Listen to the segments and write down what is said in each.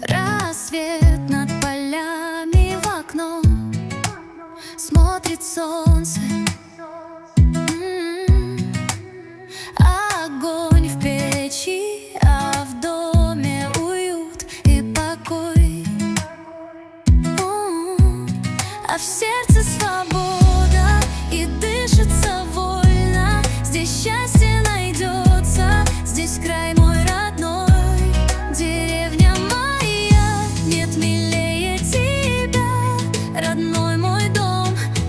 Рассвет над полями в окно, смотрит солнце. Огонь в печи, а в доме уют и покой. А в сердце свобода, и дышится вольно. Здесь счастье найдется, здесь край мой родной. Деревня моя, нет милее тебя. Родной мой дом,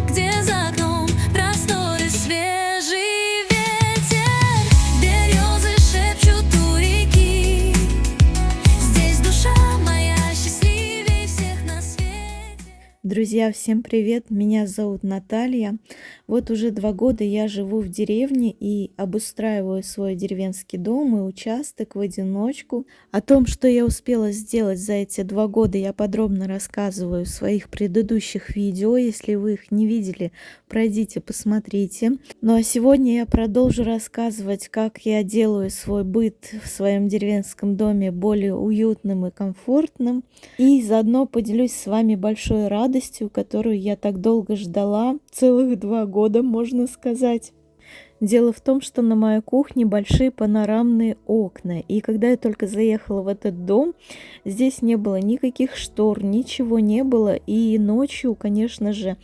где за окном просторы, свежий ветер. Березы шепчут у реки. Здесь душа моя счастливее всех на свете. Друзья, всем привет! Меня зовут Наталья. Вот уже 2 года я живу в деревне и обустраиваю свой деревенский дом и участок в одиночку. О том, что я успела сделать за эти 2 года, я подробно рассказываю в своих предыдущих видео. Если вы их не видели, пройдите, посмотрите. Ну а сегодня я продолжу рассказывать, как я делаю свой быт в своем деревенском доме более уютным и комфортным. И заодно поделюсь с вами большой радостью, которую я так долго ждала, целых 2 года, можно сказать. Дело в том, что на моей кухне большие панорамные окна, и когда я только заехала в этот дом, здесь не было никаких штор, ничего не было, и ночью, конечно же,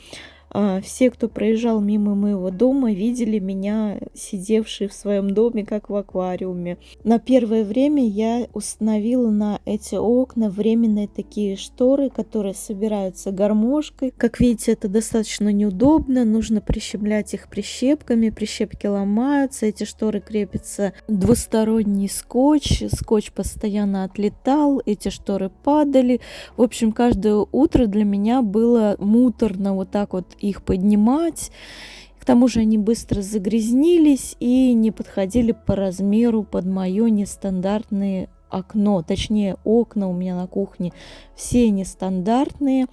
все, кто проезжал мимо моего дома, видели меня, сидевшей в своем доме, как в аквариуме. На первое время я установила на эти окна временные такие шторы, которые собираются гармошкой. Как видите, это достаточно неудобно, нужно прищемлять их прищепками, прищепки ломаются, эти шторы крепятся двусторонний скотч, скотч постоянно отлетал, эти шторы падали. В общем, каждое утро для меня было муторно вот так вот их поднимать. К тому же они быстро загрязнились и не подходили по размеру под мое нестандартное окно. Точнее, окна у меня на кухне все нестандартные.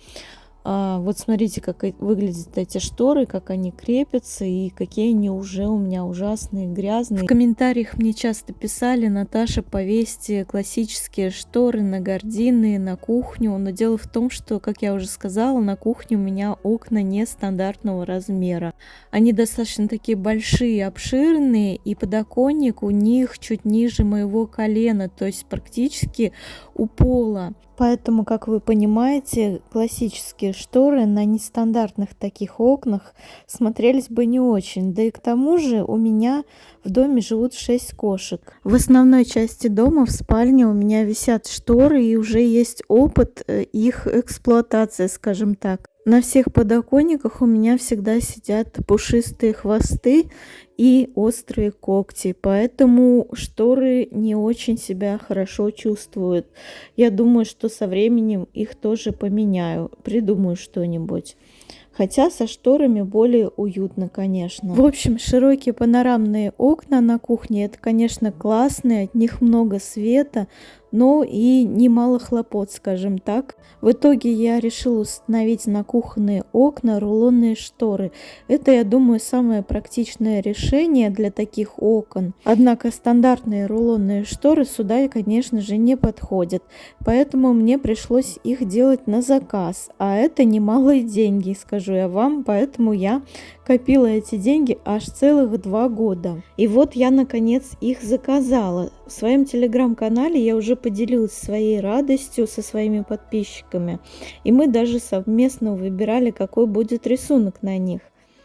Вот смотрите, как выглядят эти шторы, как они крепятся и какие они уже у меня ужасные, грязные. В комментариях мне часто писали: Наташа, повесьте классические шторы на гардины, на кухню. Но дело в том, что, как я уже сказала, на кухне у меня окна нестандартного размера. Они достаточно такие большие, обширные, и подоконник у них чуть ниже моего колена, то есть практически у пола. Поэтому, как вы понимаете, классические шторы на нестандартных таких окнах смотрелись бы не очень. Да и к тому же у меня в доме живут 6 кошек. В основной части дома, в спальне, у меня висят шторы, и уже есть опыт их эксплуатации, скажем так. На всех подоконниках у меня всегда сидят пушистые хвосты и острые когти, поэтому шторы не очень себя хорошо чувствуют. Я думаю, что со временем их тоже поменяю, придумаю что-нибудь. Хотя со шторами более уютно, конечно. В общем, широкие панорамные окна на кухне — это, конечно, классные, от них много света, но и немало хлопот, скажем так. В итоге я решила установить на кухонные окна рулонные шторы. Это, я думаю, самое практичное решение для таких окон. Однако стандартные рулонные шторы сюда, конечно же, не подходят, поэтому мне пришлось их делать на заказ. А это немалые деньги, скажу я вам, поэтому я копила эти деньги аж целых 2 года. И вот я наконец их заказала. В своем телеграм-канале я уже поделилась своей радостью со своими подписчиками. И мы даже совместно выбирали, какой будет рисунок на них.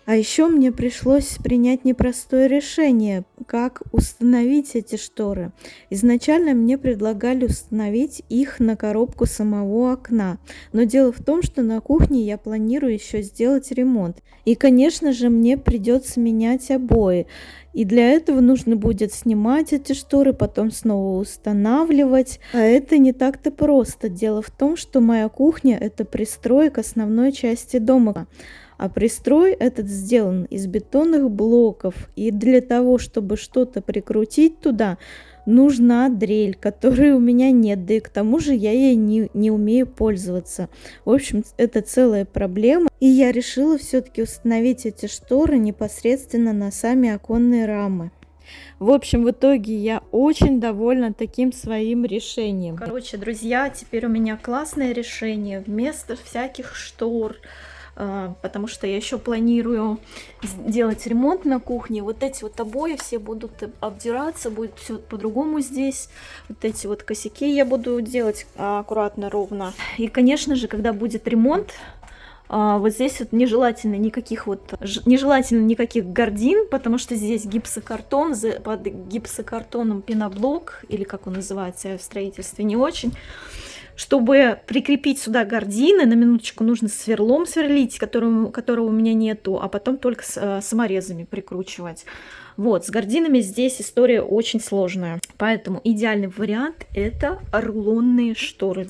А еще мне пришлось принять непростое решение, как установить эти шторы. Изначально мне предлагали установить их на коробку самого окна. Но дело в том, что на кухне я планирую еще сделать ремонт. И, конечно же, мне придется менять обои. И для этого нужно будет снимать эти шторы, потом снова устанавливать. А это не так-то просто. Дело в том, что моя кухня — это пристрой к основной части дома. А пристрой этот сделан из бетонных блоков. И для того, чтобы что-то прикрутить туда, нужна дрель, которой у меня нет. Да и к тому же я ей не умею пользоваться. В общем, это целая проблема. И я решила все-таки установить эти шторы непосредственно на сами оконные рамы. В общем, в итоге я очень довольна таким своим решением. Короче, друзья, теперь у меня классное решение вместо всяких штор, потому что я еще планирую сделать ремонт на кухне. Вот эти вот обои все будут обдираться, будет все по-другому здесь. Вот эти вот косяки я буду делать аккуратно, ровно. И, конечно же, когда будет ремонт, вот здесь вот нежелательно никаких гардин, потому что здесь гипсокартон, под гипсокартоном пеноблок, или как он называется, я в строительстве не очень. Чтобы прикрепить сюда гардины, на минуточку нужно сверлом сверлить, которого у меня нету, а потом только саморезами прикручивать. Вот, с гардинами здесь история очень сложная, поэтому идеальный вариант — это рулонные шторы.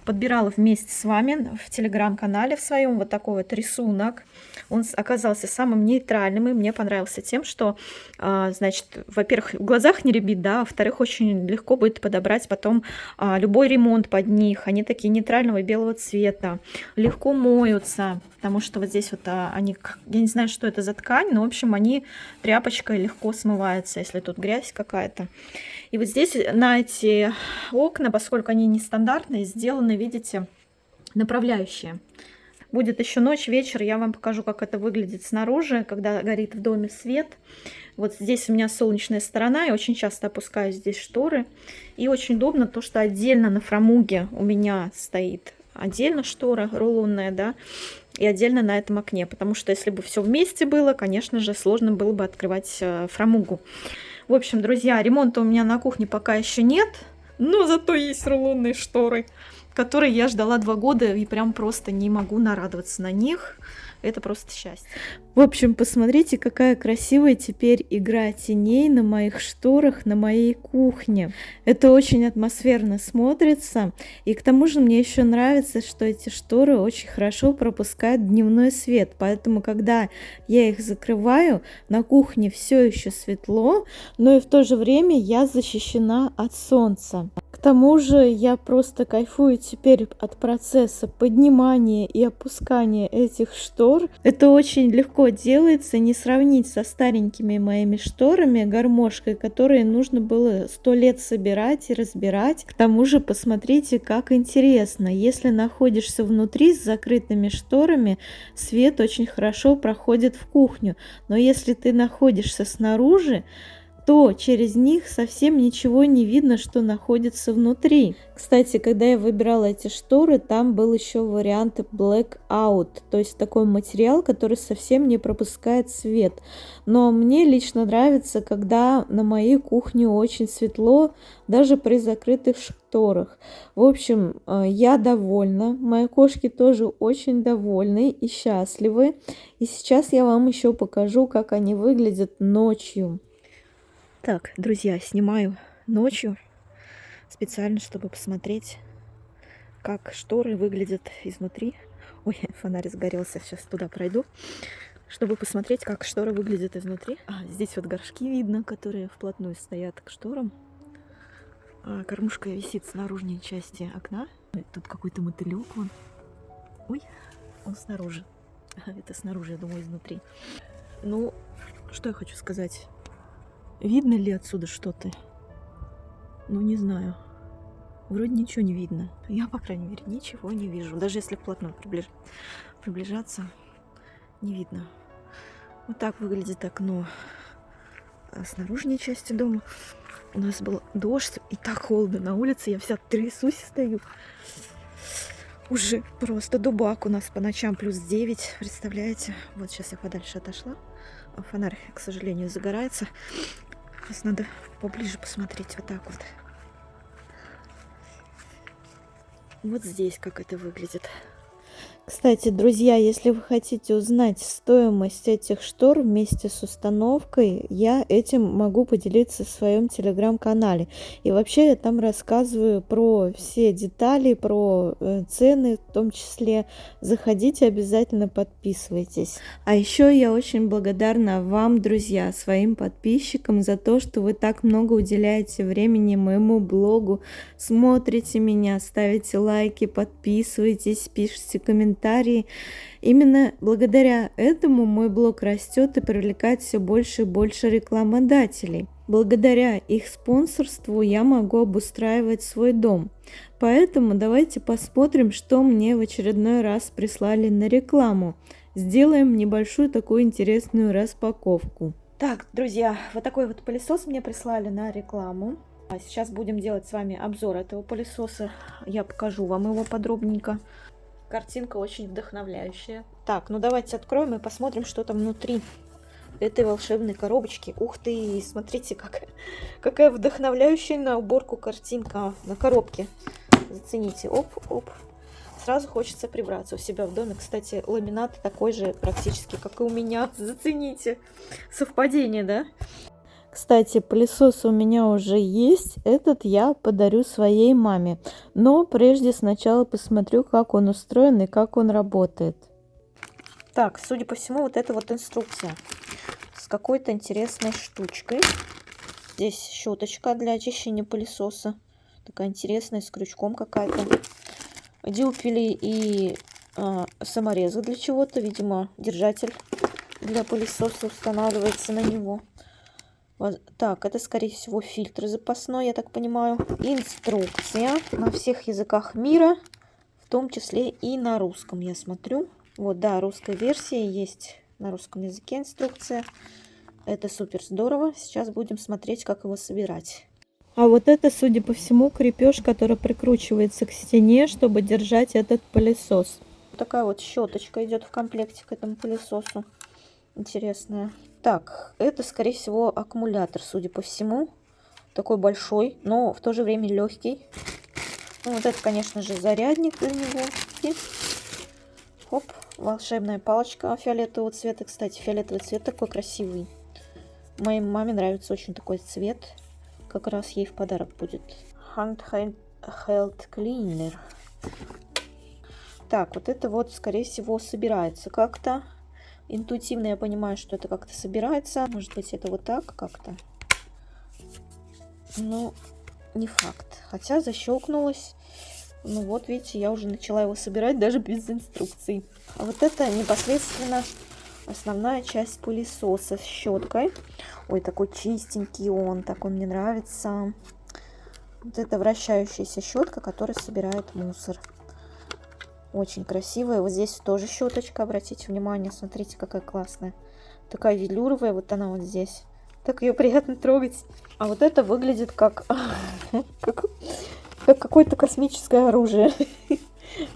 Подбирала вместе с вами в телеграм-канале в своем вот такой вот рисунок. Он оказался самым нейтральным, и мне понравился тем, что, значит, во-первых, в глазах не рябит, да, во-вторых, очень легко будет подобрать потом любой ремонт под них. Они такие нейтрального белого цвета, легко моются, потому что вот здесь вот они, я не знаю, что это за ткань, но, в общем, они тряпочкой легко смываются, если тут грязь какая-то. И вот здесь на эти окна, поскольку они нестандартные, сделаны, видите, направляющие. Будет еще ночь, вечер, я вам покажу, как это выглядит снаружи, когда горит в доме свет. Вот здесь у меня солнечная сторона, я очень часто опускаю здесь шторы. И очень удобно то, что отдельно на фрамуге у меня стоит отдельно штора рулонная, да, и отдельно на этом окне. Потому что если бы все вместе было, конечно же, сложно было бы открывать фрамугу. В общем, друзья, ремонта у меня на кухне пока еще нет, но зато есть рулонные шторы, которые я ждала 2 года и прям просто не могу нарадоваться на них. Это просто счастье. В общем, посмотрите, какая красивая теперь игра теней на моих шторах, на моей кухне. Это очень атмосферно смотрится. И к тому же мне еще нравится, что эти шторы очень хорошо пропускают дневной свет. Поэтому, когда я их закрываю, на кухне все еще светло, но и в то же время я защищена от солнца. К тому же я просто кайфую теперь от процесса поднимания и опускания этих штор. Это очень легко делается, не сравнить со старенькими моими шторами, гармошкой, которые нужно было 100 лет собирать и разбирать. К тому же посмотрите, как интересно. Если находишься внутри с закрытыми шторами, свет очень хорошо проходит в кухню. Но если ты находишься снаружи, то через них совсем ничего не видно, что находится внутри. Кстати, когда я выбирала эти шторы, там был еще вариант blackout, то есть такой материал, который совсем не пропускает свет. Но мне лично нравится, когда на моей кухне очень светло, даже при закрытых шторах. В общем, я довольна, мои кошки тоже очень довольны и счастливы. И сейчас я вам еще покажу, как они выглядят ночью. Так, друзья, снимаю ночью специально, чтобы посмотреть, как шторы выглядят изнутри. Ой, фонарь загорелся, сейчас туда пройду, чтобы посмотреть, как шторы выглядят изнутри. Здесь вот горшки видно, которые вплотную стоят к шторам. Кормушка висит с наружной части окна. Тут какой-то мотылек вон. Ой, он снаружи. Это снаружи, я думаю, изнутри. Ну, что я хочу сказать. Видно ли отсюда что-то? Ну, не знаю. Вроде ничего не видно. Я, по крайней мере, ничего не вижу. Даже если вплотную приближаться, не видно. Вот так выглядит окно с наружной части дома. У нас был дождь, и так холодно на улице. Я вся трясусь, стою. Уже просто дубак у нас по ночам +9. Представляете? Вот сейчас я подальше отошла. Фонарь, к сожалению, загорается. Сейчас надо поближе посмотреть. Вот так вот. Вот здесь как это выглядит. Кстати, друзья, если вы хотите узнать стоимость этих штор вместе с установкой, я этим могу поделиться в своем телеграм-канале. И вообще я там рассказываю про все детали, про цены в том числе. Заходите, обязательно подписывайтесь. А еще я очень благодарна вам, друзья, своим подписчикам за то, что вы так много уделяете времени моему блогу, смотрите меня, ставите лайки, подписывайтесь, пишите комментарии. Именно благодаря этому мой блог растет и привлекает все больше и больше рекламодателей. Благодаря их спонсорству я могу обустраивать свой дом. Поэтому давайте посмотрим, что мне в очередной раз прислали на рекламу. Сделаем небольшую такую интересную распаковку. Так, друзья, вот такой вот пылесос мне прислали на рекламу. А сейчас будем делать с вами обзор этого пылесоса. Я покажу вам его подробненько. Картинка очень вдохновляющая. Так, ну давайте откроем и посмотрим, что там внутри этой волшебной коробочки. Ух ты, смотрите, какая вдохновляющая на уборку картинка на коробке. Зацените, оп-оп. Сразу хочется прибраться у себя в доме. Кстати, ламинат такой же практически, как и у меня. Зацените. Совпадение, да? Кстати, пылесос у меня уже есть. Этот я подарю своей маме. Но прежде сначала посмотрю, как он устроен и как он работает. Так, судя по всему, вот это вот инструкция с какой-то интересной штучкой. Здесь щеточка для очищения пылесоса. Такая интересная, с крючком какая-то. Дюпели и саморезы для чего-то. Видимо, держатель для пылесоса устанавливается на него. Вот. Так, это, скорее всего, фильтр запасной, я так понимаю. Инструкция на всех языках мира, в том числе и на русском, я смотрю. Вот, да, русская версия есть на русском языке инструкция. Это супер здорово. Сейчас будем смотреть, как его собирать. А вот это, судя по всему, крепеж, который прикручивается к стене, чтобы держать этот пылесос. Такая вот щеточка идет в комплекте к этому пылесосу. Интересная. Так, это, скорее всего, аккумулятор, судя по всему. Такой большой, но в то же время легкий. Ну, вот это, конечно же, зарядник для него. И хоп, волшебная палочка фиолетового цвета. Кстати, фиолетовый цвет такой красивый. Моей маме нравится очень такой цвет. Как раз ей в подарок будет. Handheld Cleaner. Так, вот это вот, скорее всего, собирается как-то. Интуитивно я понимаю, что это как-то собирается. Может быть, это вот так как-то. Но не факт. Хотя защелкнулось. Ну вот, видите, я уже начала его собирать даже без инструкций. А вот это непосредственно основная часть пылесоса с щеткой. Ой, такой чистенький он. Так он мне нравится. Вот это вращающаяся щетка, которая собирает мусор. Очень красивая. Вот здесь тоже щеточка. Обратите внимание, смотрите, какая классная. Такая велюровая. Вот она вот здесь. Так ее приятно трогать. А вот это выглядит как какое-то космическое оружие.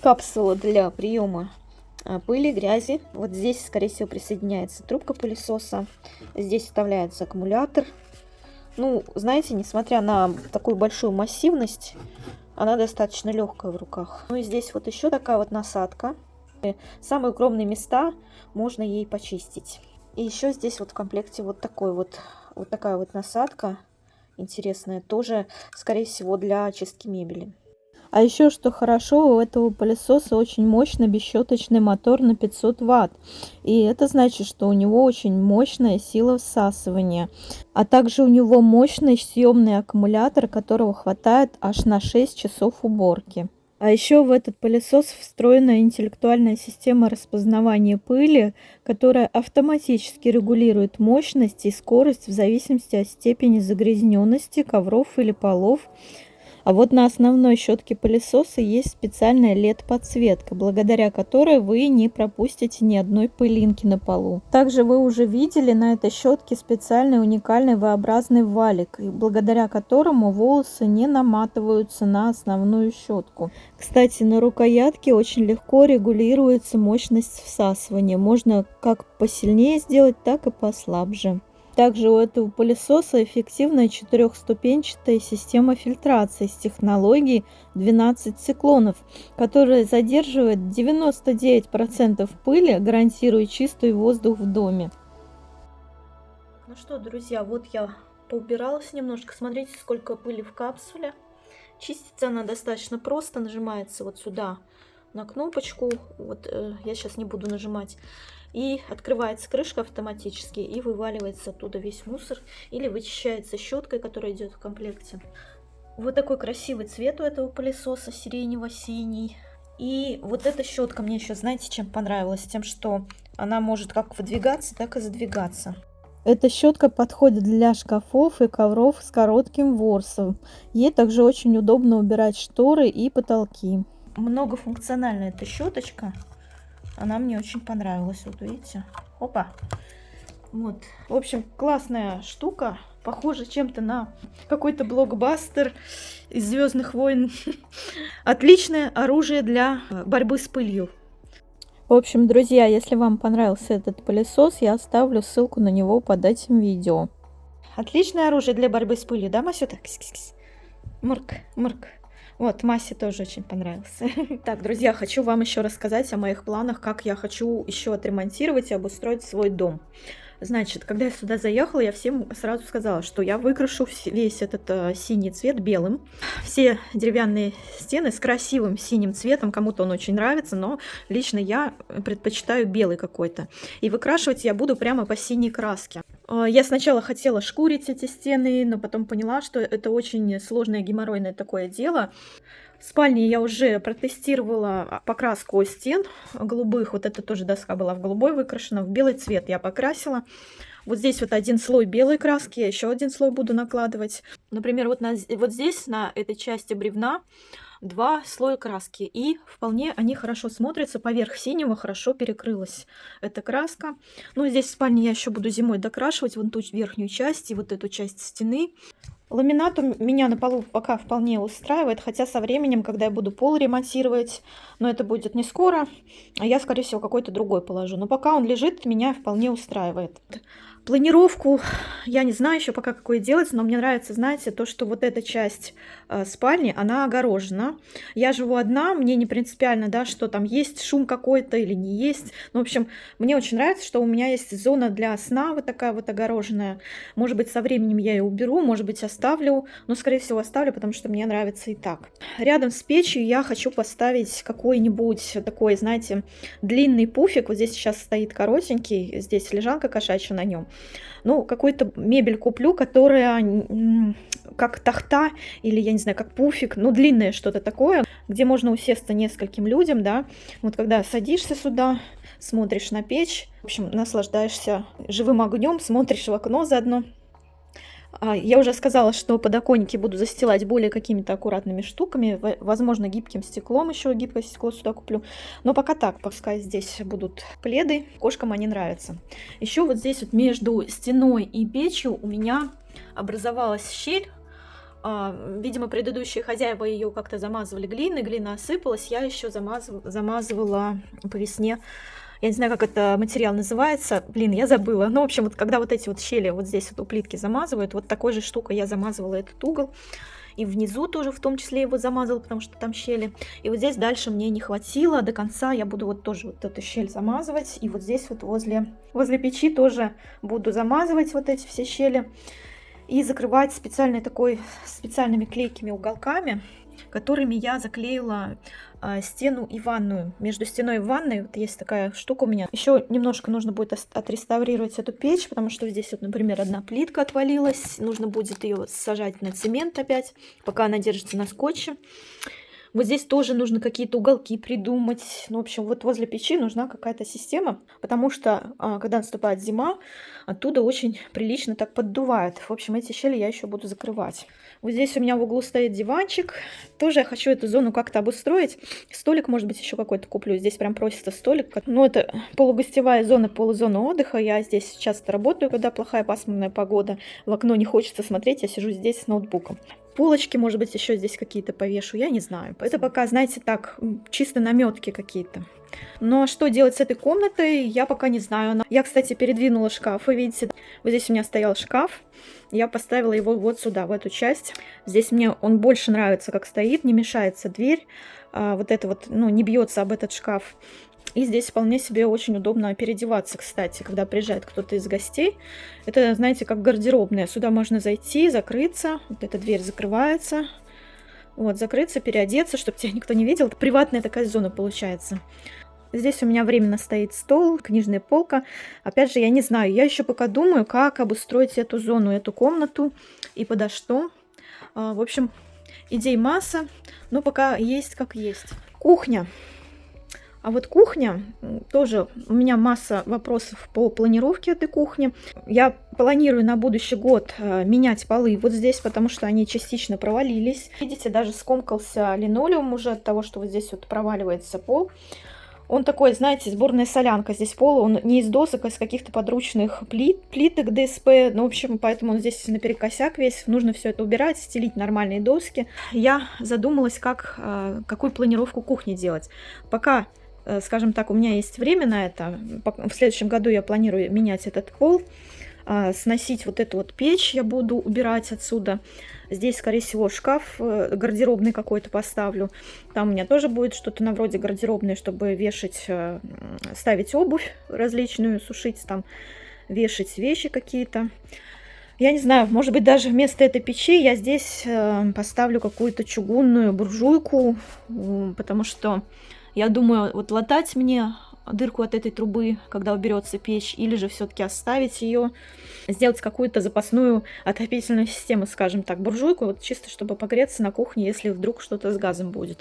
Капсула для приема пыли, грязи. Вот здесь, скорее всего, присоединяется трубка пылесоса. Здесь вставляется аккумулятор. Ну, знаете, несмотря на такую большую массивность, она достаточно легкая в руках. Ну и здесь вот еще такая вот насадка. Самые укромные места можно ей почистить. И еще здесь вот в комплекте вот такая вот насадка интересная. Тоже, скорее всего, для очистки мебели. А еще, что хорошо, у этого пылесоса очень мощный бесщеточный мотор на 500 Вт. И это значит, что у него очень мощная сила всасывания. А также у него мощный съемный аккумулятор, которого хватает аж на 6 часов уборки. А еще в этот пылесос встроена интеллектуальная система распознавания пыли, которая автоматически регулирует мощность и скорость в зависимости от степени загрязненности ковров или полов. А вот на основной щетке пылесоса есть специальная LED-подсветка, благодаря которой вы не пропустите ни одной пылинки на полу. Также вы уже видели на этой щетке специальный уникальный V-образный валик, благодаря которому волосы не наматываются на основную щетку. Кстати, на рукоятке очень легко регулируется мощность всасывания. Можно как посильнее сделать, так и послабже. Также у этого пылесоса эффективная 4-ступенчатая система фильтрации с технологией 12 циклонов, которая задерживает 99% пыли, гарантируя чистый воздух в доме. Ну что, друзья, вот я поубиралась немножко. Смотрите, сколько пыли в капсуле. Чистится она достаточно просто. Нажимается вот сюда на кнопочку. Вот я сейчас не буду нажимать. И открывается крышка автоматически, и вываливается оттуда весь мусор. Или вычищается щеткой, которая идет в комплекте. Вот такой красивый цвет у этого пылесоса, сиренево-синий. И вот эта щетка мне еще, знаете, чем понравилась? Тем, что она может как выдвигаться, так и задвигаться. Эта щетка подходит для шкафов и ковров с коротким ворсом. Ей также очень удобно убирать шторы и потолки. Многофункциональная эта щеточка. Она мне очень понравилась. Вот видите? Опа. Вот. В общем, классная штука. Похоже чем-то на какой-то блокбастер из «Звездных войн». Отличное оружие для борьбы с пылью. В общем, друзья, если вам понравился этот пылесос, я оставлю ссылку на него под этим видео. Отличное оружие для борьбы с пылью, да, Масюта? Кис-кис-кис. Мурк, мурк. Вот, Масе тоже очень понравился. Так, друзья, хочу вам еще рассказать о моих планах, как я хочу еще отремонтировать и обустроить свой дом. Значит, когда я сюда заехала, я всем сразу сказала, что я выкрашу весь этот синий цвет белым. Все деревянные стены с красивым синим цветом, кому-то он очень нравится, но лично я предпочитаю белый какой-то. И выкрашивать я буду прямо по синей краске. Я сначала хотела шкурить эти стены, но потом поняла, что это очень сложное геморройное такое дело. В спальне я уже протестировала покраску стен голубых. Вот эта тоже доска была в голубой выкрашена. В белый цвет я покрасила. Вот здесь вот один слой белой краски, я еще один слой буду накладывать. Например, вот здесь, на этой части бревна, 2 слоя краски. И вполне они хорошо смотрятся. Поверх синего хорошо перекрылась эта краска. Ну, здесь в спальне я еще буду зимой докрашивать вон ту верхнюю часть и вот эту часть стены. Ламинат у меня на полу пока вполне устраивает, хотя со временем, когда я буду пол ремонтировать, но это будет не скоро, а я, скорее всего, какой-то другой положу. Но пока он лежит, меня вполне устраивает. Планировку я не знаю еще пока какой делать, но мне нравится, знаете, то, что вот эта часть спальни, она огорожена. Я живу одна, мне не принципиально, да, что там есть шум какой-то или не есть. Ну, в общем, мне очень нравится, что у меня есть зона для сна вот такая вот огороженная. Может быть, со временем я ее уберу, может быть, оставлю, но, скорее всего, оставлю, потому что мне нравится и так. Рядом с печью я хочу поставить какой-нибудь такой, знаете, длинный пуфик. Вот здесь сейчас стоит коротенький, здесь лежанка кошачья на нем. Ну, какую-то мебель куплю, которая как тахта или, я не знаю, как пуфик, ну, длинное что-то такое, где можно усесться нескольким людям, да. Вот когда садишься сюда, смотришь на печь, в общем, наслаждаешься живым огнем, смотришь в окно заодно. Я уже сказала, что подоконники буду застилать более какими-то аккуратными штуками, возможно, гибким стеклом, еще гибкое стекло сюда куплю. Но пока так, пускай здесь будут пледы, кошкам они нравятся. Еще вот здесь вот между стеной и печью у меня образовалась щель. Видимо, предыдущие хозяева ее как-то замазывали глиной, глина осыпалась, я еще замазывала по весне. Я не знаю, как это материал называется. Блин, я забыла. Ну, в общем, вот когда вот эти вот щели вот здесь вот у плитки замазывают, вот такой же штукой я замазывала этот угол. И внизу тоже в том числе его замазывала, потому что там щели. И вот здесь дальше мне не хватило до конца. Я буду вот тоже вот эту щель замазывать. И вот здесь вот возле печи тоже буду замазывать вот эти все щели. И закрывать специальными клейкими уголками, которыми я заклеила стену и ванную. Между стеной и ванной вот есть такая штука у меня. Еще немножко нужно будет отреставрировать эту печь, потому что здесь вот, например, одна плитка отвалилась. Нужно будет ее сажать на цемент опять, пока она держится на скотче. Вот здесь тоже нужно какие-то уголки придумать. Ну, в общем, вот возле печи нужна какая-то система, потому что, когда наступает зима, оттуда очень прилично так поддувает. В общем, эти щели я еще буду закрывать. Вот здесь у меня в углу стоит диванчик. Тоже я хочу эту зону как-то обустроить. Столик, может быть, еще какой-то куплю. Здесь прям просится столик. Ну, это полугостевая зона, полузона отдыха. Я здесь часто работаю, когда плохая пасмурная погода. В окно не хочется смотреть, я сижу здесь с ноутбуком. Полочки, может быть, еще здесь какие-то повешу, я не знаю. Это пока, знаете, так, чисто наметки какие-то. Но что делать с этой комнатой, я пока не знаю. Я, кстати, передвинула шкаф, вы видите, вот здесь у меня стоял шкаф. Я поставила его вот сюда, в эту часть. Здесь мне он больше нравится, как стоит, не мешается дверь. Вот это вот, ну, не бьется об этот шкаф. И здесь вполне себе очень удобно переодеваться, кстати, когда приезжает кто-то из гостей. Это, знаете, как гардеробная. Сюда можно зайти, закрыться. Вот эта дверь закрывается. Вот, закрыться, переодеться, чтобы тебя никто не видел. Это приватная такая зона получается. Здесь у меня временно стоит стол, книжная полка. Опять же, я не знаю, я еще пока думаю, как обустроить эту зону, эту комнату и подо что. В общем, идей масса, но пока есть как есть. Кухня. А вот кухня, тоже у меня масса вопросов по планировке этой кухни. Я планирую на будущий год менять полы вот здесь, потому что они частично провалились. Видите, даже скомкался линолеум уже от того, что вот здесь вот проваливается пол. Он такой, знаете, сборная солянка. Здесь пол, он не из досок, а из каких-то подручных плиток ДСП. Ну, в общем, поэтому он здесь наперекосяк весь. Нужно все это убирать, стелить нормальные доски. Я задумалась, какую планировку кухни делать. Пока, скажем так, у меня есть время на это. В следующем году я планирую менять этот пол, сносить вот эту вот печь, я буду убирать отсюда. Здесь, скорее всего, шкаф гардеробный какой-то поставлю. Там у меня тоже будет что-то на вроде гардеробной, чтобы вешать, ставить обувь различную, сушить там, вешать вещи какие-то. Я не знаю, может быть, даже вместо этой печи я здесь поставлю какую-то чугунную буржуйку, потому что я думаю, вот латать мне дырку от этой трубы, когда уберется печь, или же все-таки оставить ее, сделать какую-то запасную отопительную систему, скажем так, буржуйку, вот чисто чтобы погреться на кухне, если вдруг что-то с газом будет.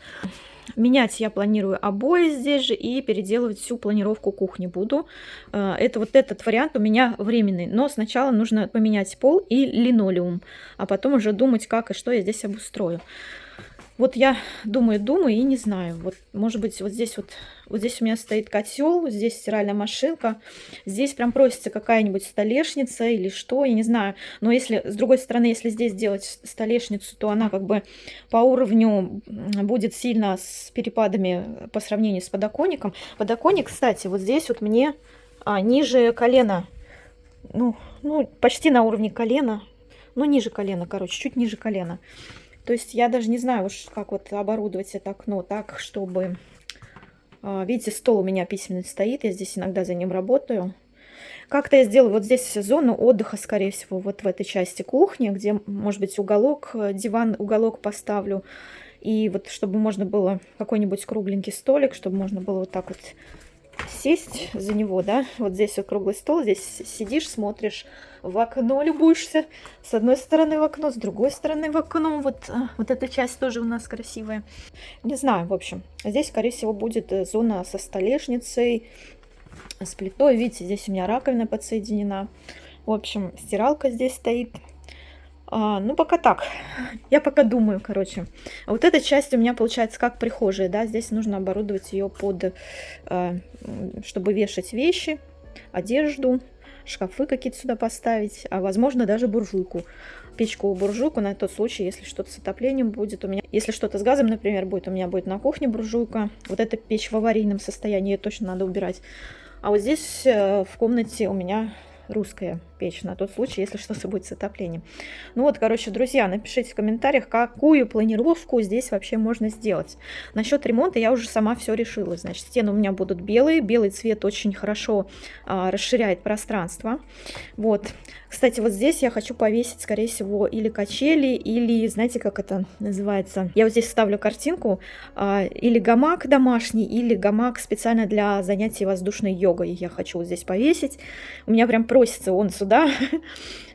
Менять я планирую обои здесь же и переделывать всю планировку кухни буду. Это вот этот вариант у меня временный, но сначала нужно поменять пол и линолеум, а потом уже думать, как и что я здесь обустрою. Вот я думаю и не знаю. Вот, может быть, вот здесь у меня стоит котел, здесь стиральная машинка. Здесь прям просится какая-нибудь столешница или что, я не знаю. Но если, с другой стороны, если здесь делать столешницу, то она как бы по уровню будет сильно с перепадами по сравнению с подоконником. Подоконник, кстати, вот здесь вот мне ниже колена. Ну, почти на уровне колена. Ну, ниже колена, короче, чуть ниже колена. То есть я даже не знаю, уж как вот оборудовать это окно так, чтобы... Видите, стол у меня письменный стоит, я здесь иногда за ним работаю. Как-то я сделаю вот здесь зону отдыха, скорее всего, вот в этой части кухни, где, может быть, уголок, диван, уголок поставлю. И вот чтобы можно было какой-нибудь кругленький столик, чтобы можно было вот так вот сесть за него, да. Вот здесь вот круглый стол, здесь сидишь, смотришь в окно, любуешься. С одной стороны в окно, с другой стороны в окно. Вот эта часть тоже у нас красивая. Не знаю, в общем. Здесь, скорее всего, будет зона со столешницей, с плитой. Видите, здесь у меня раковина подсоединена. В общем, стиралка здесь стоит. Ну, пока так. Я пока думаю, короче. А вот эта часть у меня получается как прихожая, да. Здесь нужно оборудовать ее чтобы вешать вещи, одежду, шкафы какие-то сюда поставить, а возможно даже буржуйку. Печку-буржуйку на тот случай, если что-то с отоплением будет у меня. Если что-то с газом, например, будет, у меня будет на кухне буржуйка. Вот эта печь в аварийном состоянии, ее точно надо убирать. А вот здесь в комнате у меня русская печь на тот случай, если что-то будет с отоплением. Ну вот, короче, друзья, напишите в комментариях, какую планировку здесь вообще можно сделать. Насчет ремонта я уже сама все решила. Значит, стены у меня будут белые. Белый цвет очень хорошо расширяет пространство. Вот. Кстати, вот здесь я хочу повесить, скорее всего, или качели, или, знаете, как это называется? Я вот здесь ставлю картинку, или гамак домашний, или гамак специально для занятий воздушной йогой. Я хочу вот здесь повесить. У меня прям просится он сюда.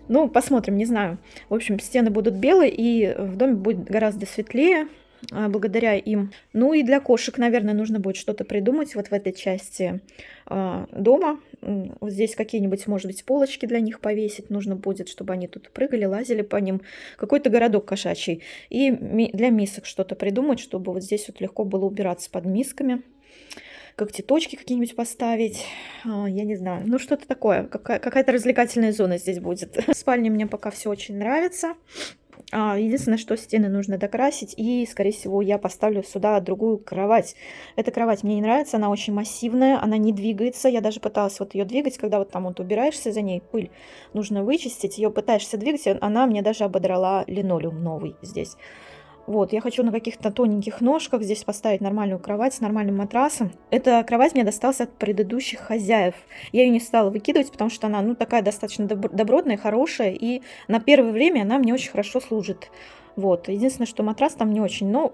Ну, посмотрим, не знаю. В общем, стены будут белые, и в доме будет гораздо светлее благодаря им. Ну и для кошек, наверное, нужно будет что-то придумать вот в этой части дома. Вот здесь какие-нибудь, может быть, полочки для них повесить нужно будет, чтобы они тут прыгали, лазили по ним. Какой-то городок кошачий. И для мисок что-то придумать, чтобы вот здесь вот легко было убираться под мисками. Когтеточки какие-нибудь поставить, я не знаю, ну что-то такое, какая-то развлекательная зона здесь будет. В спальне мне пока все очень нравится. Единственное, что стены нужно докрасить, и, скорее всего, я поставлю сюда другую кровать. Эта кровать мне не нравится, она очень массивная, она не двигается. Я даже пыталась вот ее двигать, когда вот там вот убираешься за ней, пыль нужно вычистить, ее пытаешься двигать, она мне даже ободрала линолеум новый здесь. Вот, я хочу на каких-то тоненьких ножках здесь поставить нормальную кровать с нормальным матрасом. Эта кровать мне досталась от предыдущих хозяев. Я ее не стала выкидывать, потому что она, такая достаточно добротная, хорошая, и на первое время она мне очень хорошо служит. Вот, единственное, что матрас там не очень, но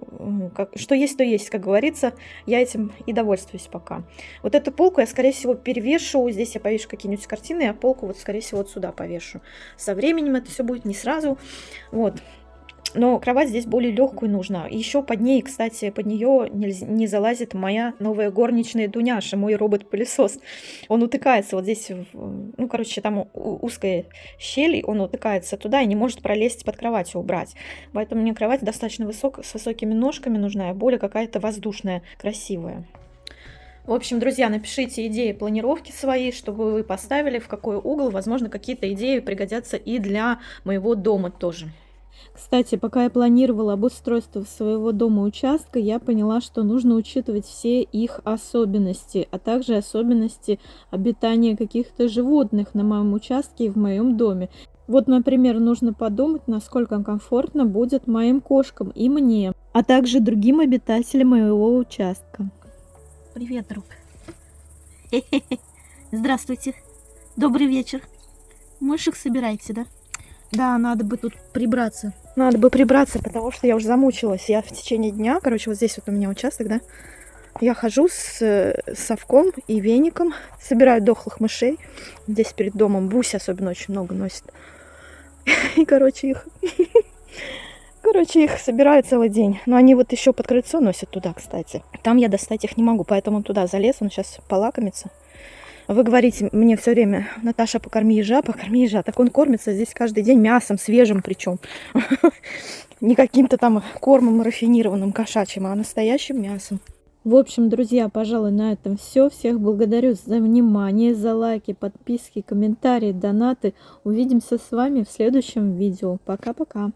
что есть, то есть, как говорится, я этим и довольствуюсь пока. Вот эту полку я, скорее всего, перевешу, здесь я повешу какие-нибудь картины, а полку вот, скорее всего, вот сюда повешу. Со временем это все будет не сразу, вот. Но кровать здесь более легкую нужно. Еще под ней, кстати, под нее не залазит моя новая горничная Дуняша, мой робот-пылесос. Он утыкается вот здесь, ну, короче, там узкая щель, и он утыкается туда и не может пролезть под кроватью, убрать. Поэтому мне кровать достаточно с высокими ножками нужна, и более какая-то воздушная, красивая. В общем, друзья, напишите идеи планировки свои, чтобы вы поставили, в какой угол. Возможно, какие-то идеи пригодятся и для моего дома тоже. Кстати, пока я планировала обустройство своего дома участка, я поняла, что нужно учитывать все их особенности, а также особенности обитания каких-то животных на моем участке и в моем доме. Вот, например, нужно подумать, насколько комфортно будет моим кошкам и мне, а также другим обитателям моего участка. Привет, друг. Здравствуйте. Добрый вечер. Мышек собираете, да? Да, надо бы тут прибраться. Надо бы прибраться, потому что я уже замучилась. Я в течение дня, короче, вот здесь вот у меня участок, да, я хожу с совком и веником, собираю дохлых мышей. Здесь перед домом Буся особенно очень много носит. И, короче, их собираю целый день. Но они вот еще под крыльцо носят туда, кстати. Там я достать их не могу, поэтому он туда залез, он сейчас полакомится. Вы говорите мне все время: Наташа, покорми ежа, покорми ежа. Так он кормится здесь каждый день мясом, свежим причем. Не каким-то там кормом рафинированным кошачьим, а настоящим мясом. В общем, друзья, пожалуй, на этом все. Всех благодарю за внимание, за лайки, подписки, комментарии, донаты. Увидимся с вами в следующем видео. Пока-пока.